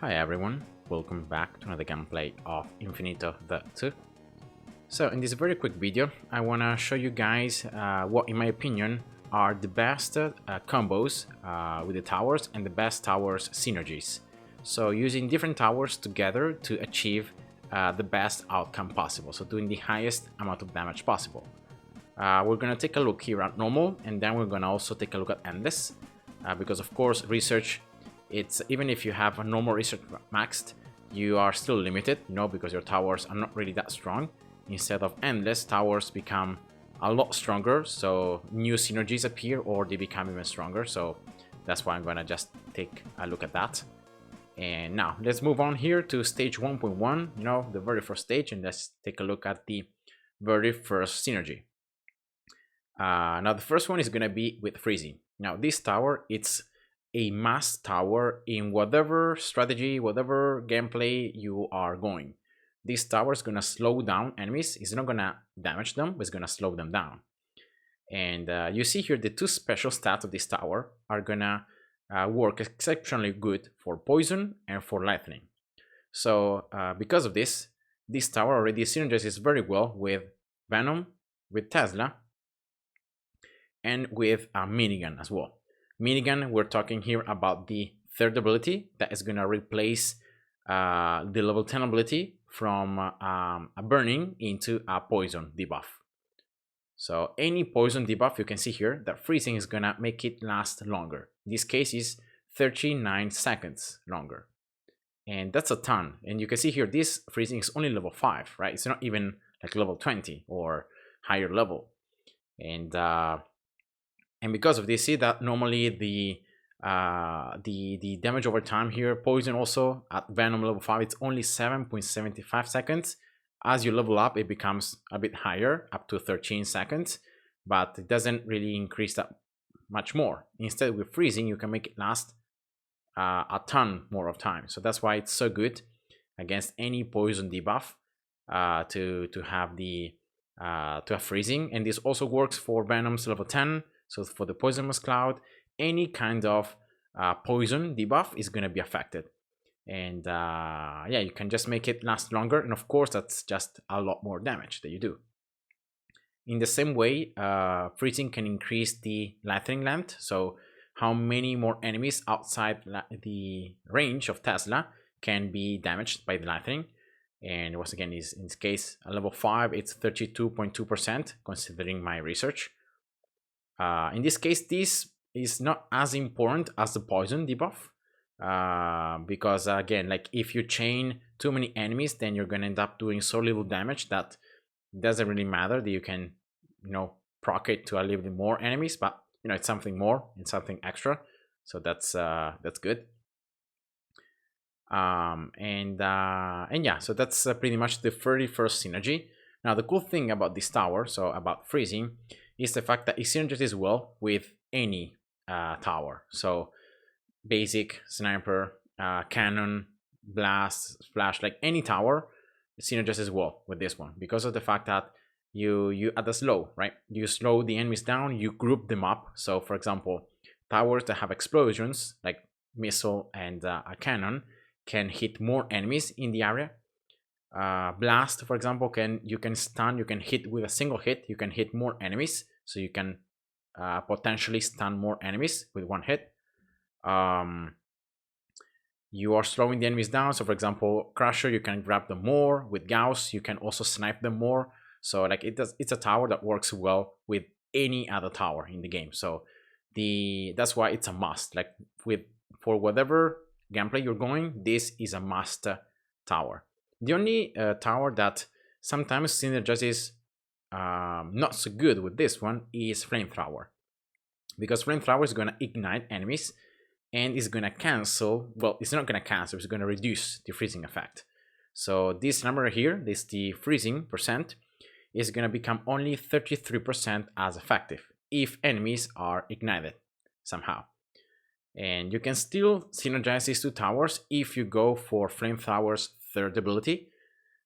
Hi everyone, welcome back to another gameplay of Infinitode 2. So in this very quick video, I want to show you guys what in my opinion are the best combos with the towers and the best towers synergies. So using different towers together to achieve the best outcome possible, so doing the highest amount of damage possible. We're going to take a look here at normal, and then we're going to also take a look at endless, because of course research, it's even if you have a normal research maxed, you are still limited, because your towers are not really that strong. Instead of endless, towers become a lot stronger, so new synergies appear or they become even stronger. So that's why I'm gonna just take a look at that. And now let's move on here to stage 1.1, the very first stage, and let's take a look at the very first synergy. Now the first one is gonna be with freezing. Now this tower, it's a must tower in whatever strategy, whatever gameplay you are going. This tower is gonna slow down enemies. It's not gonna damage them, but it's gonna slow them down. And you see here the two special stats of this tower are gonna work exceptionally good for poison and for lightning. So because of this tower already synergizes very well with Venom, with Tesla, and with a minigun as well. Minigun, we're talking here about the third ability that is going to replace the level 10 ability from a burning into a poison debuff. So any poison debuff, you can see here that freezing is going to make it last longer. In this case is 39 seconds longer. And that's a ton. And you can see here this freezing is only level 5, right? It's not even like level 20 or higher level. And because of this, see that normally the damage over time here, poison also at Venom level 5, it's only 7.75 seconds. As you level up, it becomes a bit higher, up to 13 seconds, but it doesn't really increase that much more. Instead, with freezing, you can make it last a ton more of time. So that's why it's so good against any poison debuff to have the to have freezing. And this also works for Venom's level 10. So for the Poisonous Cloud, any kind of poison debuff is going to be affected. And yeah, you can just make it last longer. And of course, that's just a lot more damage that you do. In the same way, freezing can increase the lightning length. So how many more enemies outside the range of Tesla can be damaged by the lightning. And once again, in this case, a level 5, it's 32.2% considering my research. In this case, this is not as important as the poison debuff, because again, like if you chain too many enemies, then you're gonna end up doing so little damage that it doesn't really matter that you can, proc it to a little bit more enemies, but it's something more, it's something extra, so that's good. And yeah, so that's pretty much the very first synergy. Now the cool thing about this tower, so about freezing, is the fact that it synergizes well with any tower. So basic, sniper, cannon, blast, splash, like any tower, it synergizes well with this one because of the fact that you at the slow, right? You slow the enemies down, you group them up. So for example, towers that have explosions like missile and a cannon can hit more enemies in the area. Blast, for example, you can stun, you can hit with a single hit, you can hit more enemies, so you can potentially stun more enemies with one hit. You are slowing the enemies down, so for example, Crusher, you can grab them more. With Gauss, you can also snipe them more. So like it's a tower that works well with any other tower in the game. So that's why it's a must. Like for whatever gameplay you're going, this is a must tower. The only tower that sometimes synergizes not so good with this one is Flamethrower, because Flamethrower is going to ignite enemies and is going to cancel, well, it's not going to cancel, it's going to reduce the freezing effect. So this number here, the freezing percent, is going to become only 33% as effective if enemies are ignited somehow. And you can still synergize these two towers if you go for Flamethrower's third ability,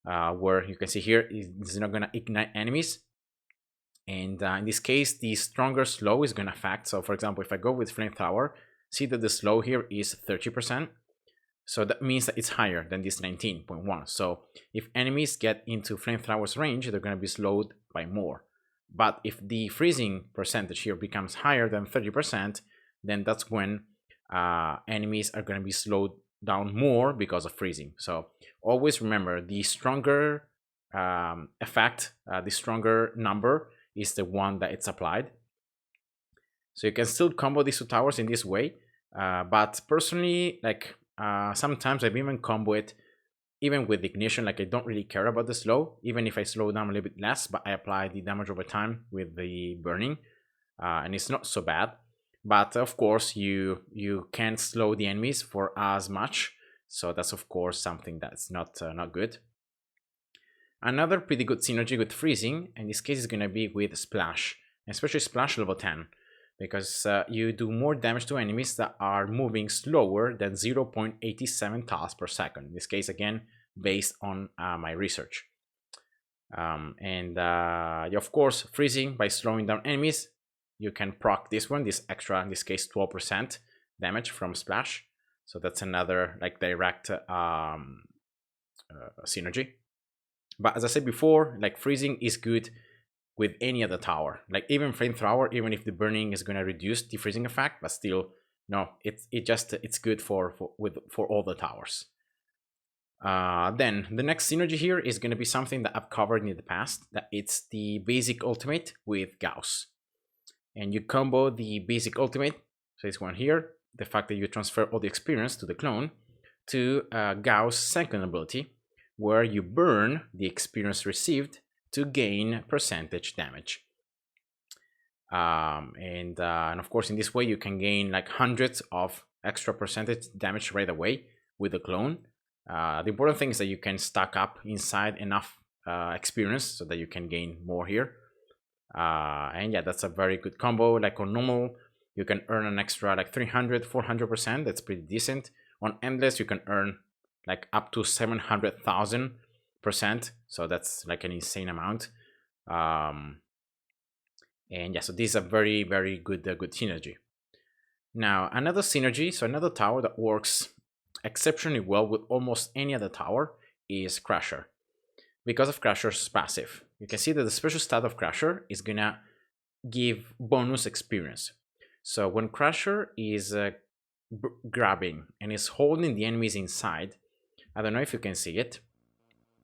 where you can see here it's not going to ignite enemies. And in this case, the stronger slow is going to affect. So for example, if I go with Flamethrower, see that the slow here is 30%. So that means that it's higher than this 19.1. So if enemies get into Flamethrower's range, they're going to be slowed by more. But if the freezing percentage here becomes higher than 30%, then that's when enemies are going to be slowed down more because of freezing. So always remember, the stronger effect, the stronger number is the one that it's applied. So you can still combo these two towers in this way, but personally, like sometimes I've even combo it even with ignition. Like I don't really care about the slow, even if I slow down a little bit less, but I apply the damage over time with the burning, and it's not so bad. But of course, you can't slow the enemies for as much, so that's of course something that's not good. Another pretty good synergy with freezing, in this case, is going to be with splash, especially splash level 10, because you do more damage to enemies that are moving slower than 0.87 tiles per second. In this case, again, based on my research. Yeah, of course, freezing by slowing down enemies, you can proc this one, this extra, in this case, 12% damage from splash. So that's another like direct synergy. But as I said before, like freezing is good with any other tower, like even Flamethrower, even if the burning is going to reduce the freezing effect, but still, no, it's good for all the towers. Then the next synergy here is going to be something that I've covered in the past, that it's the basic ultimate with Gauss. And you combo the basic ultimate, so this one here, the fact that you transfer all the experience to the clone, to Gauss' second ability, where you burn the experience received to gain percentage damage. And of course, in this way, you can gain like hundreds of extra percentage damage right away with the clone. The important thing is that you can stack up inside enough experience so that you can gain more here. And yeah, that's a very good combo. Like on normal, you can earn an extra like 300, 400%. That's pretty decent. On endless, you can earn like up to 700,000%. So that's like an insane amount. And yeah, so this is a very, very good synergy. Now, another synergy, so another tower that works exceptionally well with almost any other tower is Crusher. Because of Crusher's passive, you can see that the special stat of Crusher is gonna give bonus experience. So when Crusher is grabbing and is holding the enemies inside, I don't know if you can see it,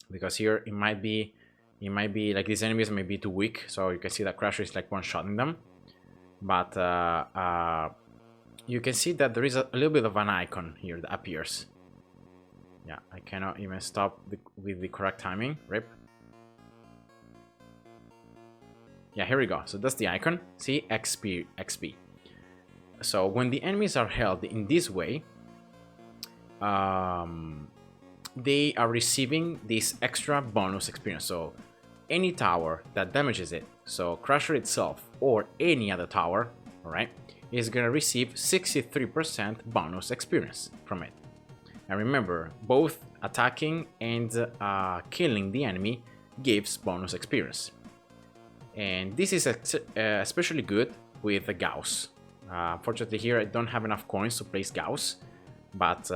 because here it might be like these enemies may be too weak, so you can see that Crusher is like one-shotting them. But you can see that there is a little bit of an icon here that appears. Yeah, I cannot even stop with the correct timing. Rip. Yeah, here we go. So that's the icon. See, XP. So when the enemies are held in this way, they are receiving this extra bonus experience. So any tower that damages it, so Crusher itself or any other tower, all right, is gonna receive 63% bonus experience from it. And remember, both attacking and killing the enemy gives bonus experience. And this is especially good with the Gauss. Fortunately here I don't have enough coins to place Gauss, but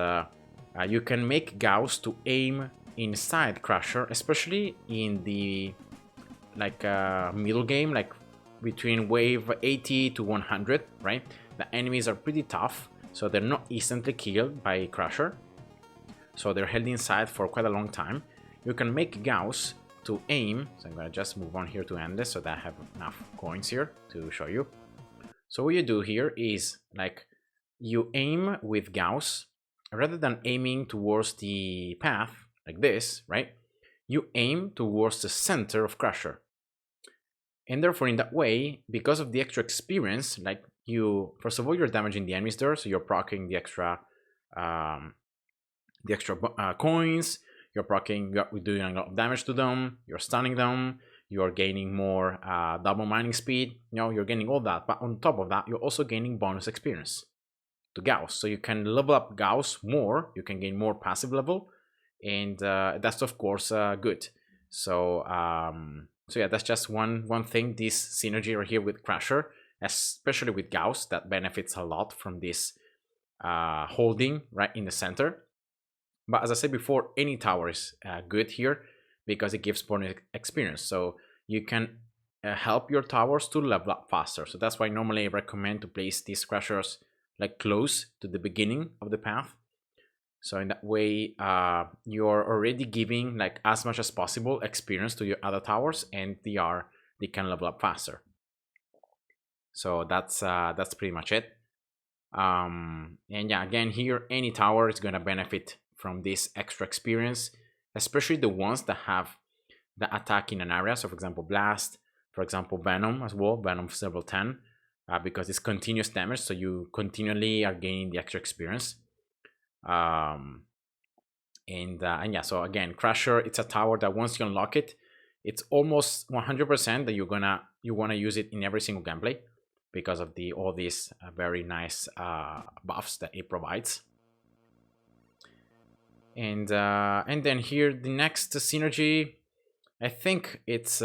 you can make Gauss to aim inside Crusher, especially in the like middle game, like between wave 80 to 100, right? The enemies are pretty tough, so they're not instantly killed by Crusher. So they're held inside for quite a long time. You can make Gauss to aim, so I'm gonna just move on here to endless so that I have enough coins here to show you. So what you do here is like you aim with Gauss, rather than aiming towards the path like this, right? You aim towards the center of Crusher. And therefore in that way, because of the extra experience, like you, first of all, you're damaging the enemies there, so you're proccing the extra coins, you're doing a lot of damage to them, you're stunning them, you're gaining more double mining speed, you're gaining all that, but on top of that, you're also gaining bonus experience to Gauss. So you can level up Gauss more, you can gain more passive level, and that's of course good. So so yeah, that's just one thing, this synergy right here with Crusher, especially with Gauss, that benefits a lot from this holding right in the center. But as I said before, any tower is good here because it gives bonus experience. So you can help your towers to level up faster. So that's why normally I recommend to place these crushers like close to the beginning of the path. So in that way, you're already giving like as much as possible experience to your other towers, and they can level up faster. So that's pretty much it. And yeah, again here, any tower is gonna benefit from this extra experience, especially the ones that have the attack in an area. So for example, Blast, for example, Venom as well, Venom level 10, because it's continuous damage, so you continually are gaining the extra experience. And yeah, so again, Crusher, it's a tower that once you unlock it, it's almost 100% that you wanna use it in every single gameplay because of all these very nice buffs that it provides. And then here the next synergy, I think it's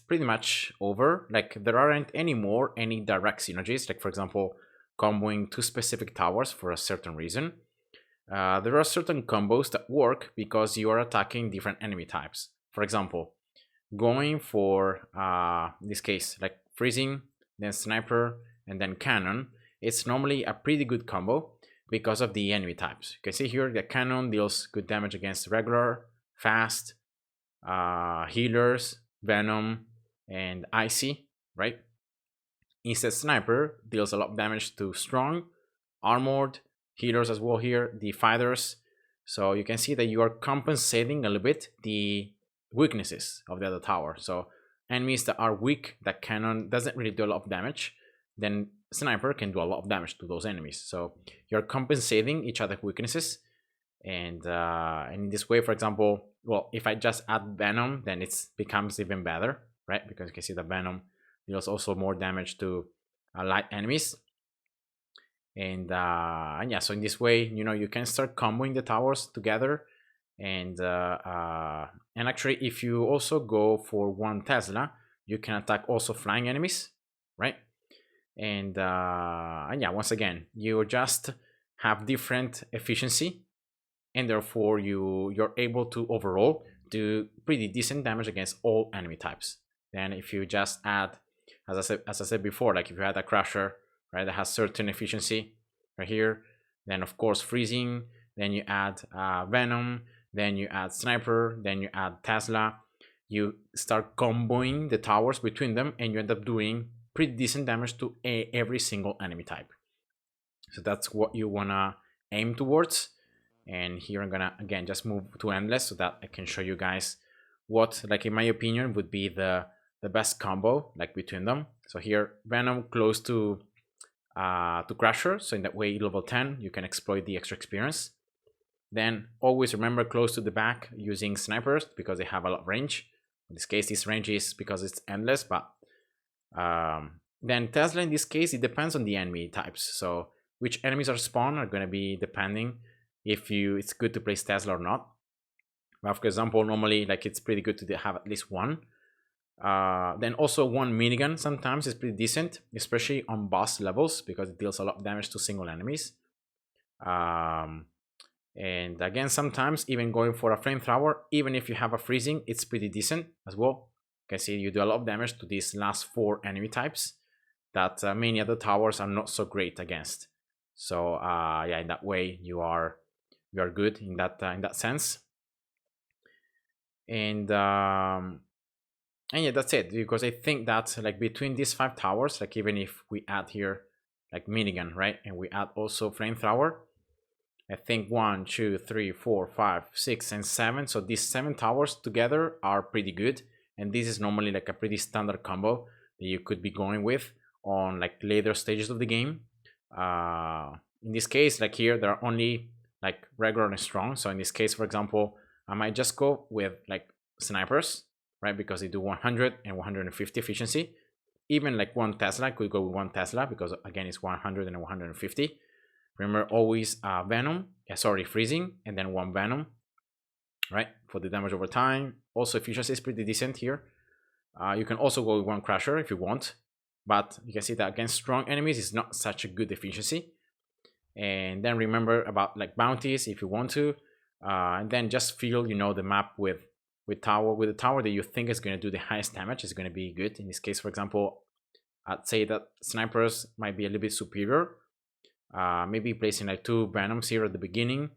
pretty much over. Like there aren't any direct synergies. Like for example, comboing two specific towers for a certain reason. There are certain combos that work because you are attacking different enemy types. For example, going for in this case like freezing, then sniper, and then cannon. It's normally a pretty good combo because of the enemy types. You can see here the cannon deals good damage against regular, fast, healers, venom, and icy, right? Instead, sniper deals a lot of damage to strong, armored, healers as well here, the fighters. So you can see that you are compensating a little bit the weaknesses of the other tower. So enemies that are weak, that cannon doesn't really do a lot of damage, then sniper can do a lot of damage to those enemies. So you're compensating each other's weaknesses. And in this way, for example, well, if I just add venom, then it becomes even better, right? Because you can see the venom deals also more damage to light enemies. And yeah, so in this way, you can start comboing the towers together. And actually, if you also go for one Tesla, you can attack also flying enemies, right? And yeah, once again, you just have different efficiency, and therefore you're able to overall do pretty decent damage against all enemy types. Then if you just add, as I said before, like if you add a crusher, right, that has certain efficiency right here, then of course freezing, then you add venom, then you add sniper, then you add Tesla, you start comboing the towers between them, and you end up doing pretty decent damage to every single enemy type. So that's what you wanna aim towards. And here I'm gonna again just move to endless so that I can show you guys what, like in my opinion, would be the best combo like between them. So here venom close to crusher, so in that way level 10 you can exploit the extra experience. Then always remember close to the back using snipers because they have a lot of range. In this case this range is because it's endless, but then Tesla in this case it depends on the enemy types. So which enemies are spawned are going to be depending if it's good to place Tesla or not. But for example, normally like it's pretty good to have at least one. Then also one minigun sometimes is pretty decent, especially on boss levels because it deals a lot of damage to single enemies. And again, sometimes even going for a flamethrower, even if you have a freezing, it's pretty decent as well. You can see you do a lot of damage to these last 4 enemy types that many other towers are not so great against. So yeah, in that way you are good in that sense. And yeah, that's it, because I think that like between these 5 towers, like even if we add here like minigun, right, and we add also flamethrower, I think 1, 2, 3, 4, 5, 6, and 7. So these 7 towers together are pretty good, and this is normally like a pretty standard combo that you could be going with on like later stages of the game. In this case, like here, there are only like regular and strong. So in this case, for example, I might just go with like snipers, right, because they do 100 and 150 efficiency. Even like one Tesla, I could go with one Tesla because again it's 100 and 150. Remember always venom, freezing, and then one venom, right, for the damage over time. Also efficiency is pretty decent here. You can also go with one crusher if you want, but you can see that against strong enemies it's not such a good efficiency. And then remember about like bounties if you want to, and then just fill, you know, the map with the tower that you think is going to do the highest damage is going to be good. In this case, for example, I'd say that snipers might be a little bit superior. Maybe placing like 2 venoms here at the beginning,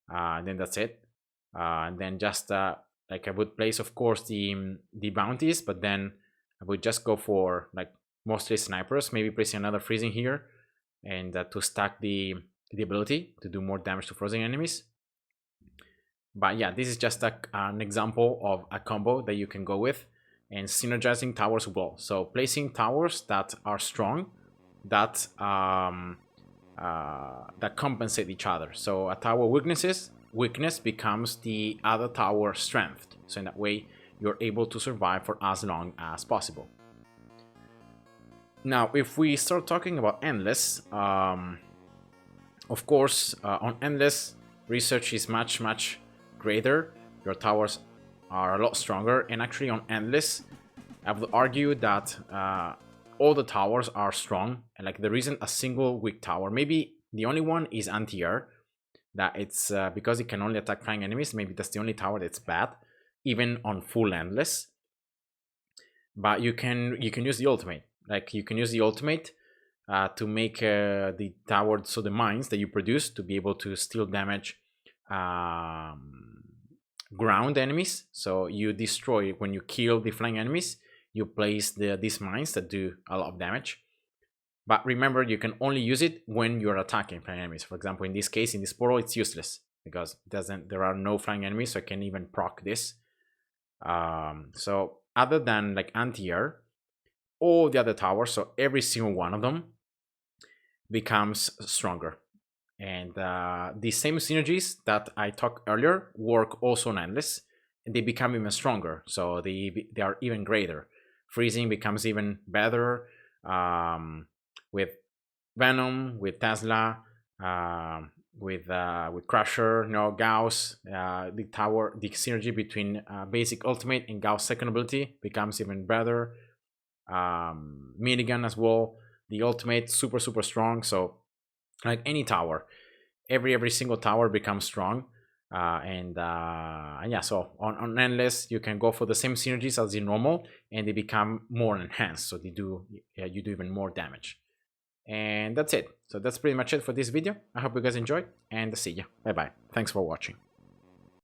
and then that's it. And then just like I would place, of course, the bounties, but then I would just go for like mostly snipers, maybe placing another freezing here, and to stack the ability to do more damage to frozen enemies. But yeah, this is just an example of a combo that you can go with, and synergizing towers well. So placing towers that are strong, that that compensate each other. So a tower weakness becomes the other tower strength. So in that way, you're able to survive for as long as possible. Now, if we start talking about Endless, of course, on Endless, research is much greater. Your towers are a lot stronger, and actually on Endless, I would argue that all the towers are strong, and like there isn't a single weak tower. Maybe the only one is anti-air, that it's because it can only attack flying enemies. Maybe that's the only tower that's bad, even on full Endless. But you can use the ultimate. Like you can use the ultimate to make the tower, so the mines that you produce, to be able to still damage ground enemies. So you destroy, when you kill the flying enemies, you place these mines that do a lot of damage. But remember, you can only use it when you're attacking flying enemies. For example, in this case, in this portal, it's useless because there are no flying enemies, so I can even proc this. So other than like anti-air, all the other towers, so every single one of them becomes stronger. And the same synergies that I talked earlier work also on Endless, and they become even stronger. So they are even greater. Freezing becomes even better with Venom, with Tesla, with Crusher, you know, Gauss. The synergy between basic ultimate and Gauss second ability becomes even better. Minigun as well, the ultimate super strong. So like any tower, every single tower becomes strong. And yeah, so on Endless you can go for the same synergies as the normal, and they become more enhanced, so you do even more damage. And that's it. So that's pretty much it for this video. I hope you guys enjoyed, and see ya. Bye bye. Thanks for watching.